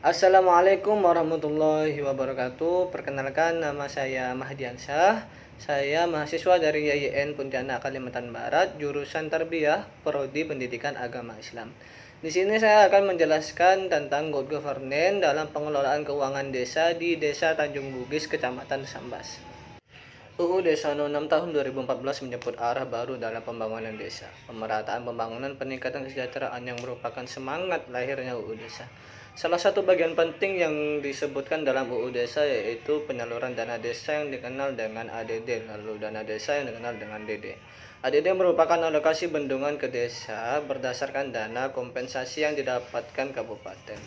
Assalamualaikum warahmatullahi wabarakatuh. Perkenalkan, nama saya Mahdiansyah. Saya mahasiswa dari YIN Pontianak, Kalimantan Barat, jurusan Tarbiyah, Prodi Pendidikan Agama Islam. Di sini saya akan menjelaskan tentang good governance dalam pengelolaan keuangan desa di Desa Tanjung Bugis, Kecamatan Sambas. UU Desa No 6 tahun 2014 menyebut arah baru dalam pembangunan desa, pemerataan pembangunan, peningkatan kesejahteraan yang merupakan semangat lahirnya UU Desa. Salah satu bagian penting yang disebutkan dalam UU Desa yaitu penyaluran dana desa yang dikenal dengan ADD, lalu dana desa yang dikenal dengan DD. ADD merupakan alokasi bendungan ke desa berdasarkan dana kompensasi yang didapatkan kabupaten.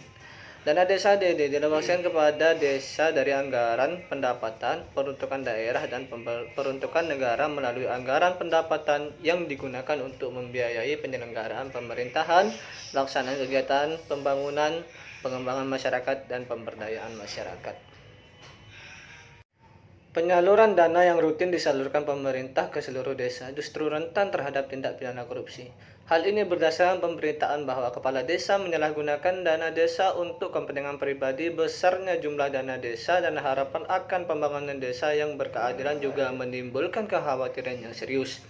Dana desa DD dialokasikan kepada desa dari anggaran pendapatan, peruntukan daerah, dan peruntukan negara melalui anggaran pendapatan yang digunakan untuk membiayai penyelenggaraan pemerintahan, pelaksanaan kegiatan pembangunan, pengembangan masyarakat, dan pemberdayaan masyarakat. Penyaluran dana yang rutin disalurkan pemerintah ke seluruh desa justru rentan terhadap tindak pidana korupsi. Hal ini berdasarkan pemberitaan bahwa kepala desa menyalahgunakan dana desa untuk kepentingan pribadi, besarnya jumlah dana desa, dan harapan akan pembangunan desa yang berkeadilan juga menimbulkan kekhawatiran yang serius,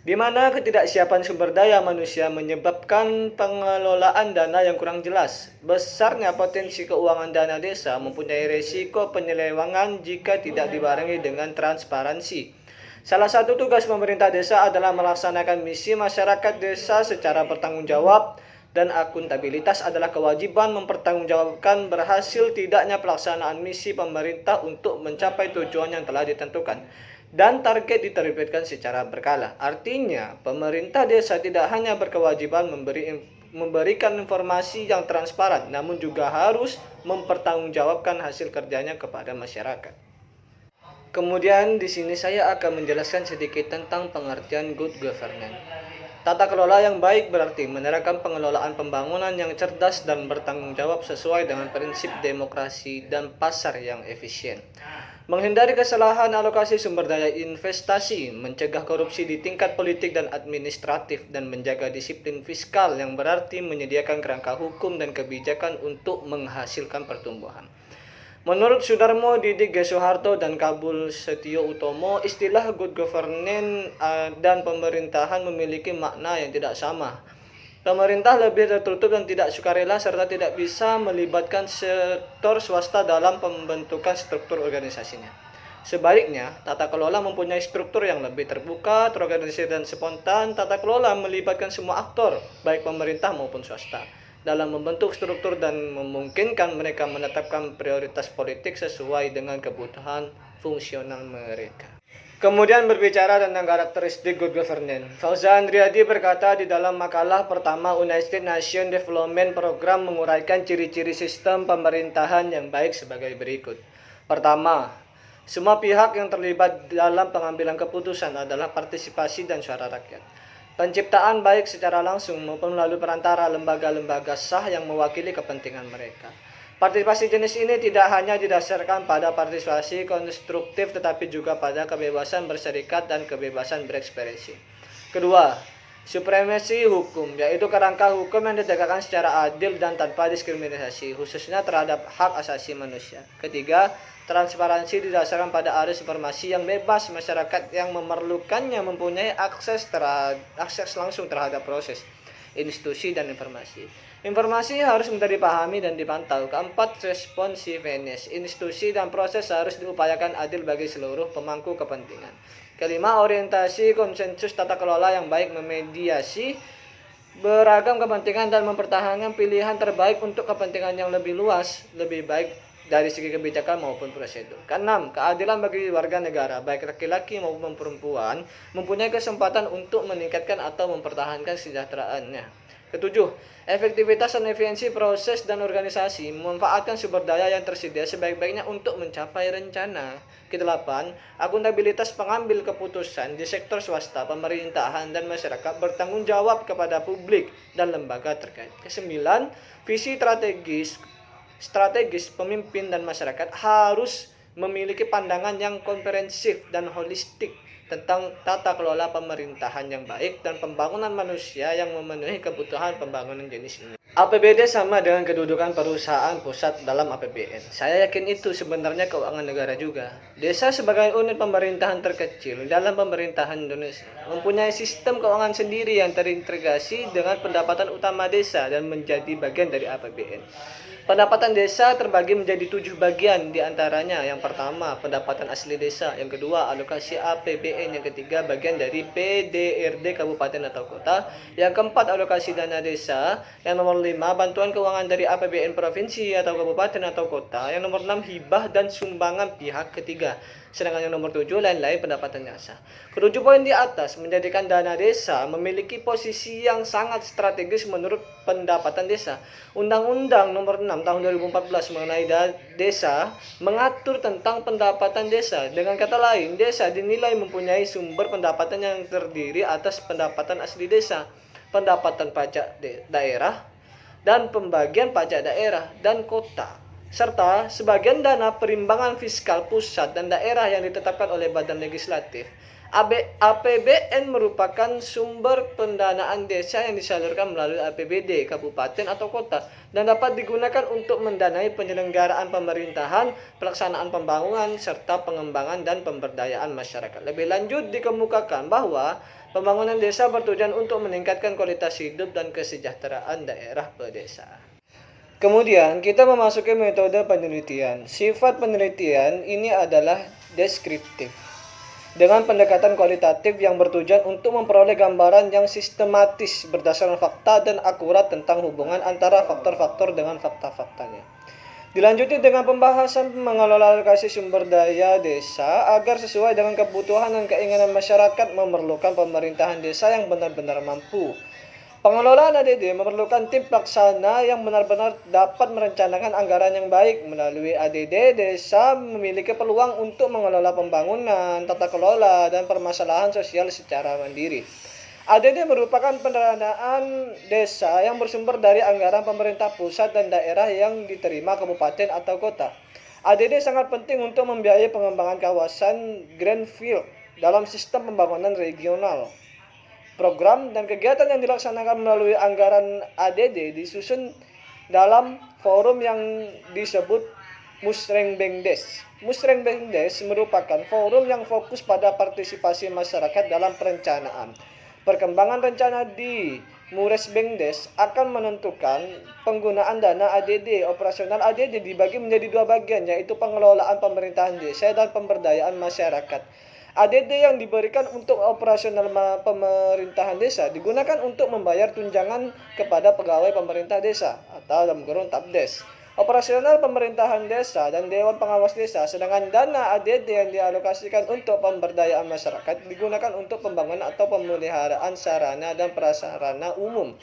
di mana ketidaksiapan sumber daya manusia menyebabkan pengelolaan dana yang kurang jelas. Besarnya potensi keuangan dana desa mempunyai risiko penyelewengan jika tidak dibarengi dengan transparansi. Salah satu tugas pemerintah desa adalah melaksanakan misi masyarakat desa secara bertanggung jawab, dan akuntabilitas adalah kewajiban mempertanggungjawabkan berhasil tidaknya pelaksanaan misi pemerintah untuk mencapai tujuan yang telah ditentukan dan target diterbitkan secara berkala. Artinya, pemerintah desa tidak hanya berkewajiban memberikan informasi yang transparan, namun juga harus mempertanggungjawabkan hasil kerjanya kepada masyarakat. Kemudian di sini saya akan menjelaskan sedikit tentang pengertian good governance. Tata kelola yang baik berarti menerapkan pengelolaan pembangunan yang cerdas dan bertanggung jawab sesuai dengan prinsip demokrasi dan pasar yang efisien. Menghindari kesalahan alokasi sumber daya investasi, mencegah korupsi di tingkat politik dan administratif, dan menjaga disiplin fiskal yang berarti menyediakan kerangka hukum dan kebijakan untuk menghasilkan pertumbuhan. Menurut Sudarmo Didik G. Soeharto dan Kabul Setio Utomo, istilah good governance dan pemerintahan memiliki makna yang tidak sama. Pemerintah lebih tertutup dan tidak sukarela serta tidak bisa melibatkan sektor swasta dalam pembentukan struktur organisasinya. Sebaliknya, tata kelola mempunyai struktur yang lebih terbuka, terorganisir, dan spontan. Tata kelola melibatkan semua aktor, baik pemerintah maupun swasta, dalam membentuk struktur dan memungkinkan mereka menetapkan prioritas politik sesuai dengan kebutuhan fungsional mereka. Kemudian berbicara tentang karakteristik good governance, Fauzan Riyadi berkata di dalam makalah pertama United Nations Development Program menguraikan ciri-ciri sistem pemerintahan yang baik sebagai berikut. Pertama, semua pihak yang terlibat dalam pengambilan keputusan adalah partisipasi dan suara rakyat. Penciptaan baik secara langsung maupun melalui perantara lembaga-lembaga sah yang mewakili kepentingan mereka. Partisipasi jenis ini tidak hanya didasarkan pada partisipasi konstruktif tetapi juga pada kebebasan berserikat dan kebebasan berekspresi. Kedua, supremasi hukum, yaitu kerangka hukum yang ditegakkan secara adil dan tanpa diskriminasi, khususnya terhadap hak asasi manusia. Ketiga, transparansi didasarkan pada arus informasi yang bebas, masyarakat yang memerlukannya mempunyai akses langsung terhadap proses, institusi, dan informasi. Informasi harus mudah dipahami dan dipantau. Keempat, responsiveness. Institusi dan proses harus diupayakan adil bagi seluruh pemangku kepentingan. Kelima, orientasi konsensus tata kelola yang baik memediasi beragam kepentingan dan mempertahankan pilihan terbaik untuk kepentingan yang lebih luas, lebih baik dari segi kebijakan maupun prosedur. Keenam, keadilan bagi warga negara, baik laki-laki maupun perempuan, mempunyai kesempatan untuk meningkatkan atau mempertahankan kesejahteraannya. Ketujuh, efektivitas dan efisiensi proses dan organisasi, memanfaatkan sumber daya yang tersedia sebaik-baiknya untuk mencapai rencana. Kedelapan, akuntabilitas pengambil keputusan di sektor swasta, pemerintahan, dan masyarakat bertanggung jawab kepada publik dan lembaga terkait. Kesembilan, visi strategis pemimpin dan masyarakat harus memiliki pandangan yang komprehensif dan holistik tentang tata kelola pemerintahan yang baik dan pembangunan manusia yang memenuhi kebutuhan pembangunan jenis ini. APBD sama dengan kedudukan perusahaan pusat dalam APBN. Saya yakin itu sebenarnya keuangan negara juga. Desa sebagai unit pemerintahan terkecil dalam pemerintahan Indonesia mempunyai sistem keuangan sendiri yang terintegrasi dengan pendapatan utama desa dan menjadi bagian dari APBN. Pendapatan desa terbagi menjadi 7 bagian diantaranya. Yang pertama, pendapatan asli desa. Yang kedua, alokasi APBN. Yang ketiga, bagian dari PDRD kabupaten atau kota. Yang keempat, alokasi dana desa. Yang nomor 5, bantuan keuangan dari APBN provinsi atau kabupaten atau kota. Yang nomor 6, hibah dan sumbangan pihak ketiga. Sedangkan yang nomor 7, lain-lain pendapatan desa. Ketujuh poin di atas menjadikan dana desa memiliki posisi yang sangat strategis menurut pendapatan desa. Undang-Undang nomor 6 tahun 2014 mengenai desa mengatur tentang pendapatan desa. Dengan kata lain, desa dinilai mempunyai sumber pendapatan yang terdiri atas pendapatan asli desa, pendapatan pajak daerah, dan pembagian pajak daerah dan kota, serta sebagian dana perimbangan fiskal pusat dan daerah yang ditetapkan oleh Badan Legislatif. APBN merupakan sumber pendanaan desa yang disalurkan melalui APBD kabupaten atau kota dan dapat digunakan untuk mendanai penyelenggaraan pemerintahan, pelaksanaan pembangunan, serta pengembangan dan pemberdayaan masyarakat. Lebih lanjut dikemukakan bahwa pembangunan desa bertujuan untuk meningkatkan kualitas hidup dan kesejahteraan daerah pedesaan. Kemudian kita memasuki metode penelitian. Sifat penelitian ini adalah deskriptif, dengan pendekatan kualitatif yang bertujuan untuk memperoleh gambaran yang sistematis berdasarkan fakta dan akurat tentang hubungan antara faktor-faktor dengan fakta-faktanya. Dilanjuti dengan pembahasan mengelola alokasi sumber daya desa agar sesuai dengan kebutuhan dan keinginan masyarakat memerlukan pemerintahan desa yang benar-benar mampu. Pengelolaan ADD memerlukan tim pelaksana yang benar-benar dapat merencanakan anggaran yang baik. Melalui ADD, desa memiliki peluang untuk mengelola pembangunan, tata kelola, dan permasalahan sosial secara mandiri. ADD merupakan pendanaan desa yang bersumber dari anggaran pemerintah pusat dan daerah yang diterima kabupaten atau kota. ADD sangat penting untuk membiayai pengembangan kawasan greenfield dalam sistem pembangunan regional. Program dan kegiatan yang dilaksanakan melalui anggaran ADD disusun dalam forum yang disebut Musrengbangdes. Musrengbangdes merupakan forum yang fokus pada partisipasi masyarakat dalam perencanaan. Perkembangan rencana di Musrengbangdes akan menentukan penggunaan dana ADD. Operasional ADD dibagi menjadi 2 bagian, yaitu pengelolaan pemerintahan desa dan pemberdayaan masyarakat. ADD yang diberikan untuk operasional pemerintahan desa digunakan untuk membayar tunjangan kepada pegawai pemerintah desa atau dalam kurung TAPDES, operasional pemerintahan desa dan Dewan Pengawas Desa. Sedangkan dana ADD yang dialokasikan untuk pemberdayaan masyarakat digunakan untuk pembangunan atau pemeliharaan sarana dan prasarana umum,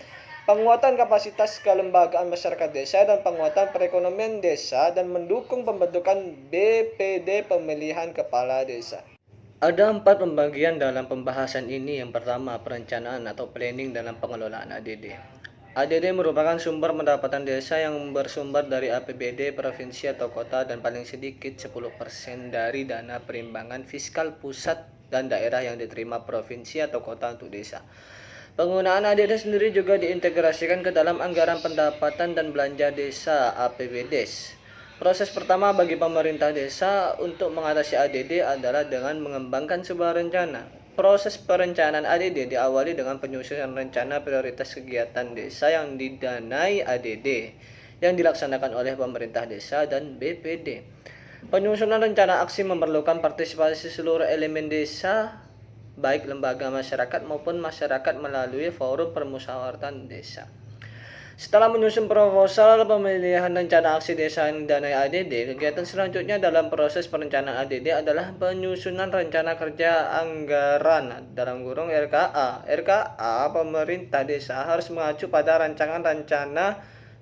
penguatan kapasitas kelembagaan masyarakat desa dan penguatan perekonomian desa, dan mendukung pembentukan BPD pemilihan kepala desa. Ada 4 pembagian dalam pembahasan ini. Yang pertama, perencanaan atau planning dalam pengelolaan ADD. ADD merupakan sumber pendapatan desa yang bersumber dari APBD provinsi atau kota dan paling sedikit 10% dari dana perimbangan fiskal pusat dan daerah yang diterima provinsi atau kota untuk desa. Penggunaan ADD sendiri juga diintegrasikan ke dalam anggaran pendapatan dan belanja desa APBDes. Proses pertama bagi pemerintah desa untuk mengatasi ADD adalah dengan mengembangkan sebuah rencana. Proses perencanaan ADD diawali dengan penyusunan rencana prioritas kegiatan desa yang didanai ADD yang dilaksanakan oleh pemerintah desa dan BPD. Penyusunan rencana aksi memerlukan partisipasi seluruh elemen desa, baik lembaga masyarakat maupun masyarakat melalui forum permusyawaratan desa. Setelah menyusun proposal pemilihan rencana aksi desa yang didanai ADD, kegiatan selanjutnya dalam proses perencanaan ADD adalah penyusunan rencana kerja anggaran dalam kurung RKA. RKA pemerintah desa harus mengacu pada rancangan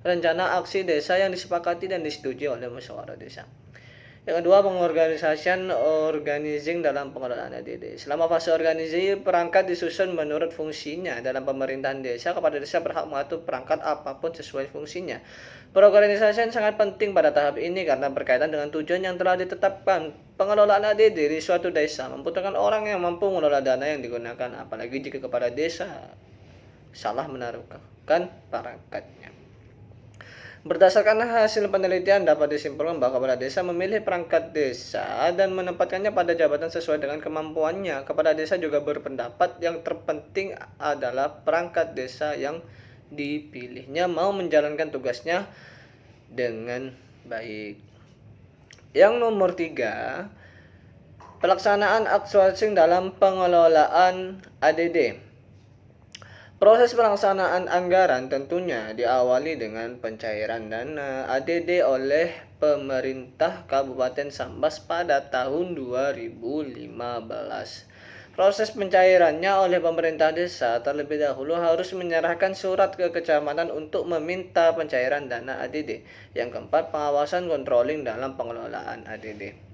rencana aksi desa yang disepakati dan disetujui oleh musyawarah desa. Yang kedua, pengorganisasian organizing dalam pengelolaan ADD. Selama fase organisasi, perangkat disusun menurut fungsinya. Dalam pemerintahan desa, kepala desa berhak mengatur perangkat apapun sesuai fungsinya. Perorganisasian sangat penting pada tahap ini karena berkaitan dengan tujuan yang telah ditetapkan. Pengelolaan ADD di suatu desa membutuhkan orang yang mampu mengelola dana yang digunakan, apalagi jika kepala desa salah menaruhkan perangkatnya. Berdasarkan hasil penelitian dapat disimpulkan bahwa kepala desa memilih perangkat desa dan menempatkannya pada jabatan sesuai dengan kemampuannya. Kepala desa juga berpendapat yang terpenting adalah perangkat desa yang dipilihnya mau menjalankan tugasnya dengan baik. Yang nomor 3, pelaksanaan outsourcing dalam pengelolaan ADD. Proses pelaksanaan anggaran tentunya diawali dengan pencairan dana ADD oleh pemerintah Kabupaten Sambas pada tahun 2015. Proses pencairannya oleh pemerintah desa terlebih dahulu harus menyerahkan surat ke kecamatan untuk meminta pencairan dana ADD. Yang keempat, pengawasan controlling dalam pengelolaan ADD.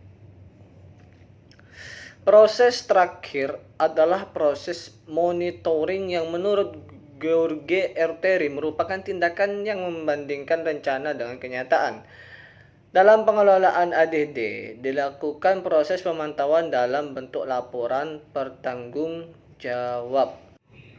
Proses terakhir adalah proses monitoring yang menurut George Erteri merupakan tindakan yang membandingkan rencana dengan kenyataan. Dalam pengelolaan ADD, dilakukan proses pemantauan dalam bentuk laporan pertanggung jawab.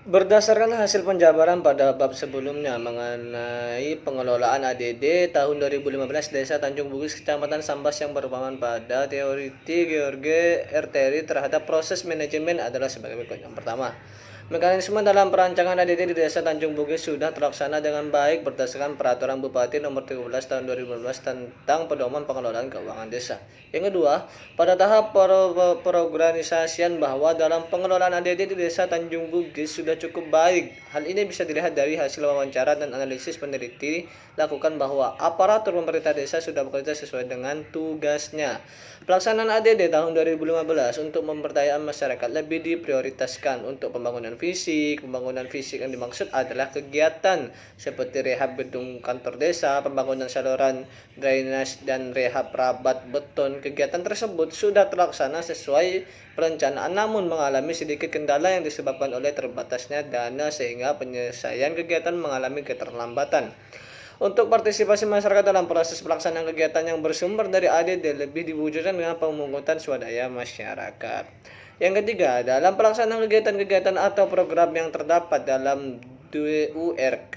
Berdasarkan hasil penjabaran pada bab sebelumnya mengenai pengelolaan ADD tahun 2015 Desa Tanjung Bugis Kecamatan Sambas yang berbangun pada teori George Erteri terhadap proses manajemen adalah sebagai berikut. Yang pertama, mekanisme dalam perancangan ADD di Desa Tanjung Bugis sudah terlaksana dengan baik berdasarkan Peraturan Bupati Nomor 13 Tahun 2015 tentang Pedoman Pengelolaan Keuangan Desa. Yang kedua, pada tahap perorganisasian bahwa dalam pengelolaan ADD di Desa Tanjung Bugis sudah cukup baik. Hal ini bisa dilihat dari hasil wawancara dan analisis peneliti lakukan bahwa aparatur pemerintah desa sudah bekerja sesuai dengan tugasnya. Pelaksanaan ADD tahun 2015 untuk pemberdayaan masyarakat lebih diprioritaskan untuk pembangunan fisik. Pembangunan fisik yang dimaksud adalah kegiatan seperti rehab gedung kantor desa, pembangunan saluran drainase dan rehab rabat beton. Kegiatan tersebut sudah terlaksana sesuai perencanaan namun mengalami sedikit kendala yang disebabkan oleh terbatasnya dana sehingga penyelesaian kegiatan mengalami keterlambatan. Untuk partisipasi masyarakat dalam proses pelaksanaan kegiatan yang bersumber dari ADD lebih diwujudkan dengan pemungutan swadaya masyarakat. Yang ketiga, dalam pelaksanaan kegiatan-kegiatan atau program yang terdapat dalam DURK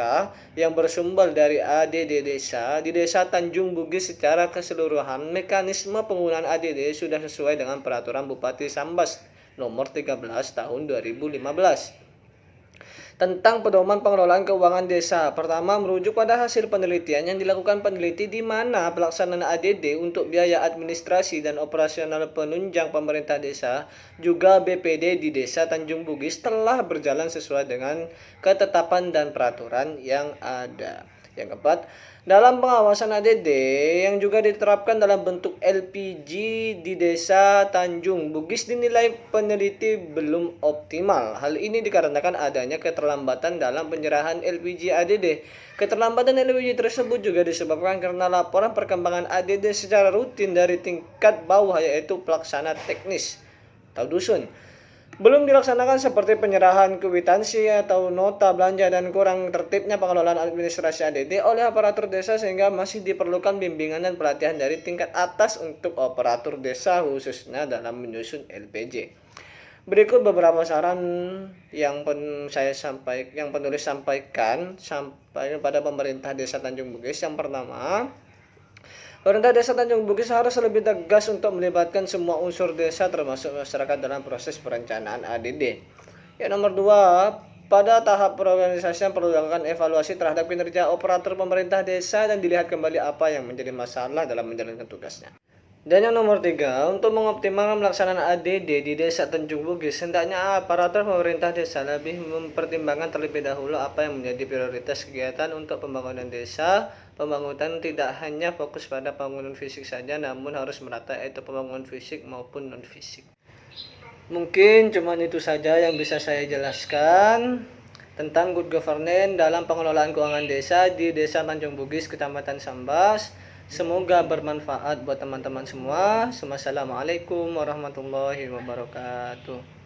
yang bersumber dari ADD desa di Desa Tanjung Bugis secara keseluruhan, mekanisme penggunaan ADD sudah sesuai dengan Peraturan Bupati Sambas Nomor 13 Tahun 2015 tentang Pedoman Pengelolaan Keuangan Desa. Pertama, merujuk pada hasil penelitian yang dilakukan peneliti di mana pelaksanaan ADD untuk biaya administrasi dan operasional penunjang pemerintah desa juga BPD di Desa Tanjung Bugis telah berjalan sesuai dengan ketetapan dan peraturan yang ada. Yang keempat, dalam pengawasan ADD yang juga diterapkan dalam bentuk LPG di Desa Tanjung Bugis dinilai peneliti belum optimal. Hal ini dikarenakan adanya keterlambatan dalam penyerahan LPG ADD. Keterlambatan LPG tersebut juga disebabkan karena laporan perkembangan ADD secara rutin dari tingkat bawah yaitu pelaksana teknis atau dusun belum dilaksanakan seperti penyerahan kwitansi atau nota belanja dan kurang tertibnya pengelolaan administrasi ADD oleh aparatur desa sehingga masih diperlukan bimbingan dan pelatihan dari tingkat atas untuk operator desa khususnya dalam menyusun LPG. Berikut beberapa saran yang penulis sampaikan pada pemerintah Desa Tanjung Bugis. Yang pertama, pemerintah Desa Tanjung Bugis harus lebih tegas untuk melibatkan semua unsur desa termasuk masyarakat dalam proses perencanaan ADD. Yang nomor 2, pada tahap perorganisasian perlu dilakukan evaluasi terhadap kinerja operator pemerintah desa dan dilihat kembali apa yang menjadi masalah dalam menjalankan tugasnya. Dan yang nomor 3, untuk mengoptimalkan pelaksanaan ADD di Desa Tanjung Bugis, hendaknya aparatur pemerintah desa lebih mempertimbangkan terlebih dahulu apa yang menjadi prioritas kegiatan untuk pembangunan desa. Pembangunan tidak hanya fokus pada pembangunan fisik saja, namun harus merata yaitu pembangunan fisik maupun non-fisik. Mungkin cuma itu saja yang bisa saya jelaskan tentang good governance dalam pengelolaan keuangan desa di Desa Tanjung Bugis, Kecamatan Sambas. Semoga bermanfaat buat teman-teman semua. Wassalamualaikum warahmatullahi wabarakatuh.